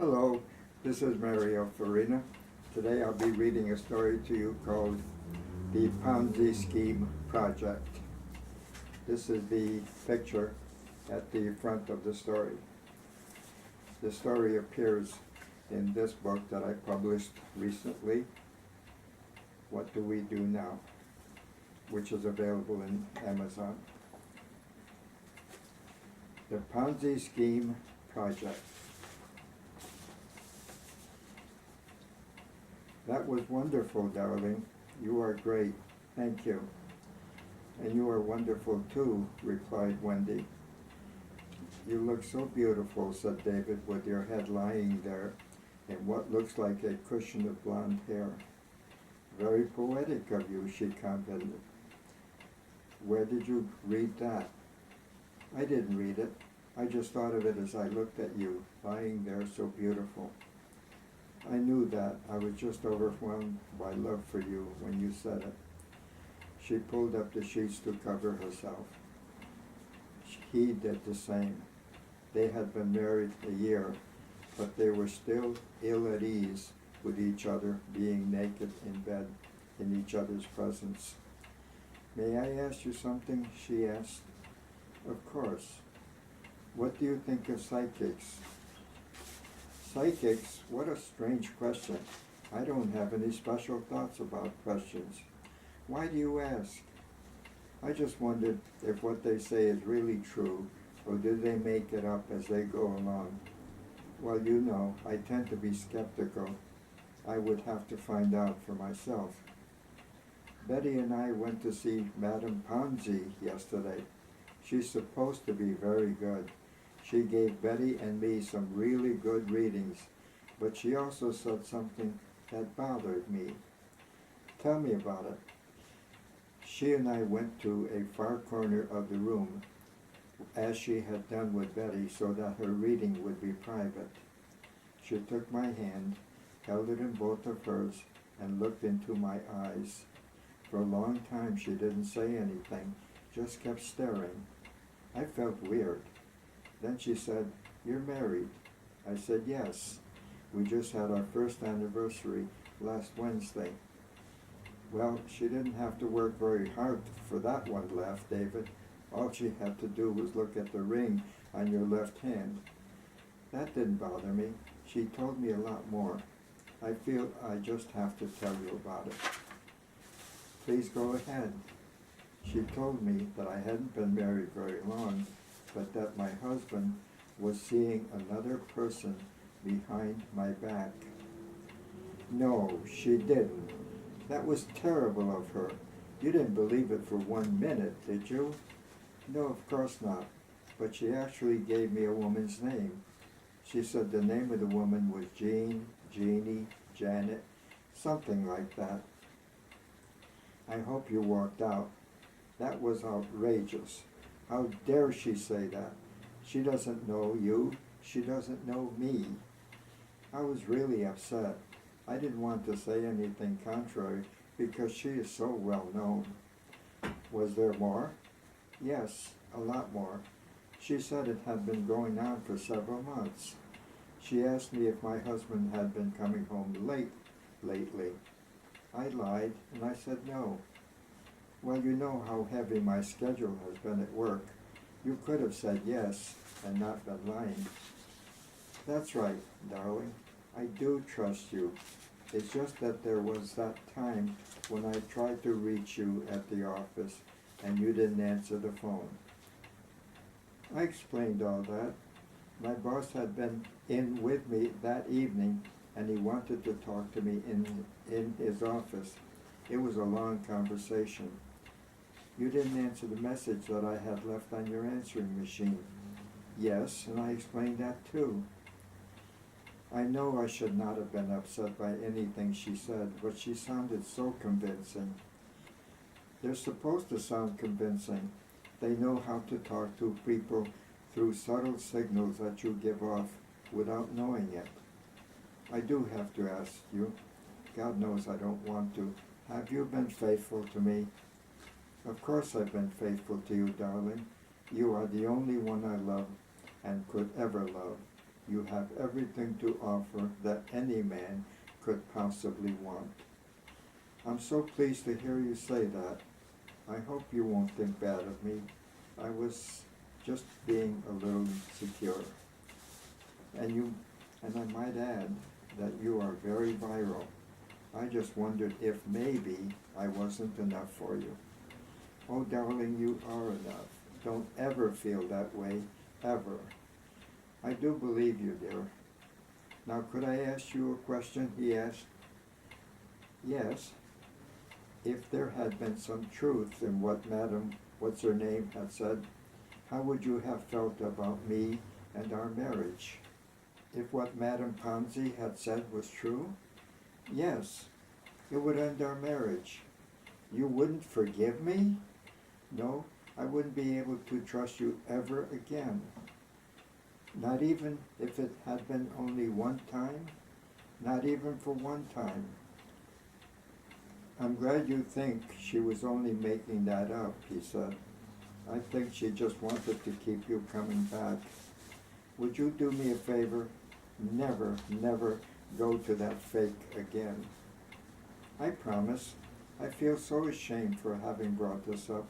Hello, this is Mario Farina. Today I'll be reading a story to you called The Ponzi Scheme Project. This is the picture at the front of the story. The story appears in this book that I published recently, What Do We Do Now?, which is available in Amazon. The Ponzi Scheme Project. That was wonderful, darling. You are great. Thank you. And you are wonderful too, replied Wendy. You look so beautiful, said David, with your head lying there in what looks like a cushion of blonde hair. Very poetic of you, she commented. Where did you read that? I didn't read it. I just thought of it as I looked at you, lying there so beautiful. I knew that. I was just overwhelmed by love for you when you said it. She pulled up the sheets to cover herself. He did the same. They had been married a year, but they were still ill at ease with each other, being naked in bed in each other's presence. May I ask you something? She asked. Of course. What do you think of psychics? Psychics? What a strange question. I don't have any special thoughts about questions. Why do you ask? I just wondered if what they say is really true, or do they make it up as they go along? Well, you know, I tend to be skeptical. I would have to find out for myself. Betty and I went to see Madame Ponzi yesterday. She's supposed to be very good. She gave Betty and me some really good readings, but she also said something that bothered me. Tell me about it. She and I went to a far corner of the room, as she had done with Betty, so that her reading would be private. She took my hand, held it in both of hers, and looked into my eyes. For a long time she didn't say anything, just kept staring. I felt weird. Then she said, You're married. I said, yes. We just had our first anniversary last Wednesday. Well, she didn't have to work very hard for that one, laughed David. All she had to do was look at the ring on your left hand. That didn't bother me. She told me a lot more. I feel I just have to tell you about it. Please go ahead. She told me that I hadn't been married very long, but that my husband was seeing another person behind my back. No, she didn't. That was terrible of her. You didn't believe it for 1 minute, did you? No, of course not. But she actually gave me a woman's name. She said the name of the woman was Jean, Jeannie, Janet, something like that. I hope you walked out. That was outrageous. How dare she say that? She doesn't know you. She doesn't know me. I was really upset. I didn't want to say anything contrary because she is so well known. Was there more? Yes, a lot more. She said it had been going on for several months. She asked me if my husband had been coming home late lately. I lied and I said no. Well, you know how heavy my schedule has been at work. You could have said yes and not been lying. That's right, darling. I do trust you. It's just that there was that time when I tried to reach you at the office and you didn't answer the phone. I explained all that. My boss had been in with me that evening and he wanted to talk to me in his office. It was a long conversation. You didn't answer the message that I had left on your answering machine. Yes, and I explained that too. I know I should not have been upset by anything she said, but she sounded so convincing. They're supposed to sound convincing. They know how to talk to people through subtle signals that you give off without knowing it. I do have to ask you, God knows I don't want to, have you been faithful to me? Of course I've been faithful to you, darling. You are the only one I love and could ever love. You have everything to offer that any man could possibly want. I'm so pleased to hear you say that. I hope you won't think bad of me. I was just being a little insecure. And I might add that you are very viral. I just wondered if maybe I wasn't enough for you. Oh, darling, you are enough. Don't ever feel that way, ever. I do believe you, dear. Now, could I ask you a question? He asked. Yes. If there had been some truth in what Madam What's-Her-Name had said, how would you have felt about me and our marriage? If what Madam Ponzi had said was true? Yes, it would end our marriage. You wouldn't forgive me? No, I wouldn't be able to trust you ever again. Not even if it had been only one time? Not even for one time. I'm glad you think she was only making that up, he said. I think she just wanted to keep you coming back. Would you do me a favor? Never, never go to that fake again. I promise. I feel so ashamed for having brought this up.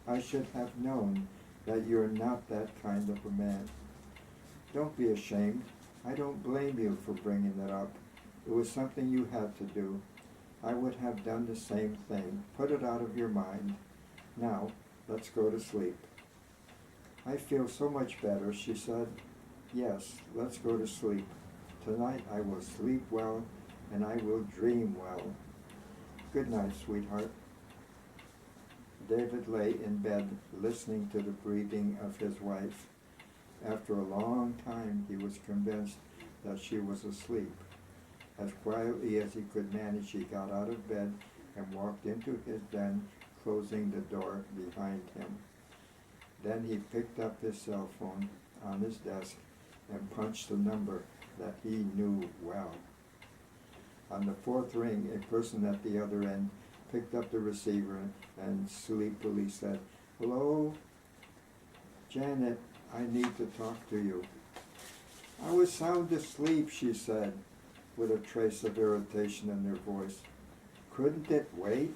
I should have known that you're not that kind of a man. Don't be ashamed. I don't blame you for bringing it up. It was something you had to do. I would have done the same thing. Put it out of your mind. Now, let's go to sleep. I feel so much better, she said. Yes, let's go to sleep. Tonight I will sleep well, and I will dream well. Good night, sweetheart. David lay in bed, listening to the breathing of his wife. After a long time, he was convinced that she was asleep. As quietly as he could manage, he got out of bed and walked into his den, closing the door behind him. Then he picked up his cell phone on his desk and punched a number that he knew well. On the fourth ring, a person at the other end picked up the receiver and sleepily said, "Hello? Janet, I need to talk to you." "I was sound asleep," she said, with a trace of irritation in her voice. "Couldn't it wait?"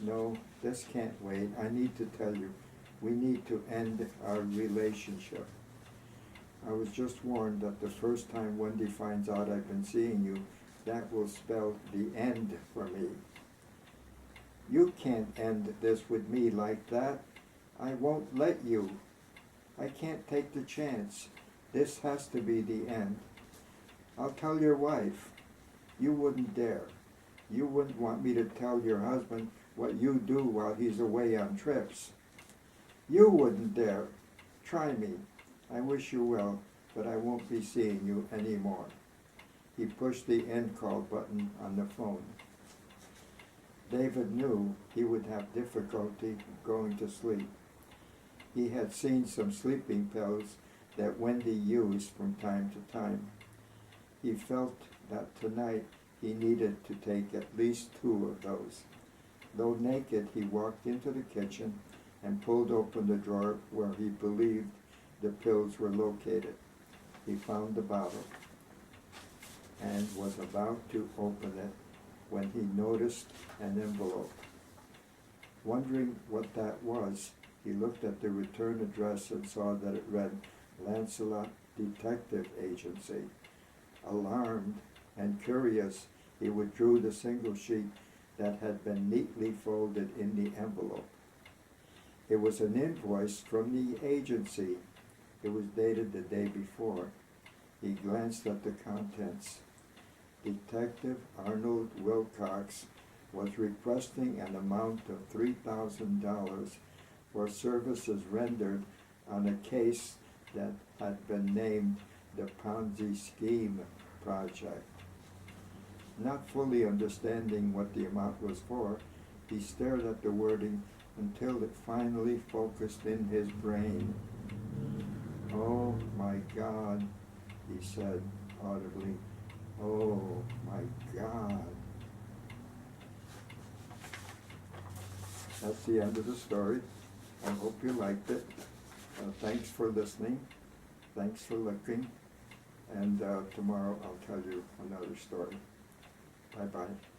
"No, this can't wait. I need to tell you. We need to end our relationship. I was just warned that the first time Wendy finds out I've been seeing you, that will spell the end for me." "You can't end this with me like that. I won't let you. I can't take the chance. This has to be the end. I'll tell your wife." "You wouldn't dare. You wouldn't want me to tell your husband what you do while he's away on trips." "You wouldn't dare. Try me. I wish you well, but I won't be seeing you anymore." He pushed the end call button on the phone. David knew he would have difficulty going to sleep. He had seen some sleeping pills that Wendy used from time to time. He felt that tonight he needed to take at least 2 of those. Though naked, he walked into the kitchen and pulled open the drawer where he believed the pills were located. He found the bottle and was about to open it when he noticed an envelope. Wondering what that was, he looked at the return address and saw that it read Lancelot Detective Agency. Alarmed and curious, he withdrew the single sheet that had been neatly folded in the envelope. It was an invoice from the agency. It was dated the day before. He glanced at the contents. Detective Arnold Wilcox was requesting an amount of $3,000 for services rendered on a case that had been named the Ponzi Scheme Project. Not fully understanding what the amount was for, he stared at the wording until it finally focused in his brain. "Oh my God," he said audibly. "Oh my God." That's the end of the story. I hope you liked it. Thanks for listening. Thanks for looking. and tomorrow I'll tell you another story. Bye-bye.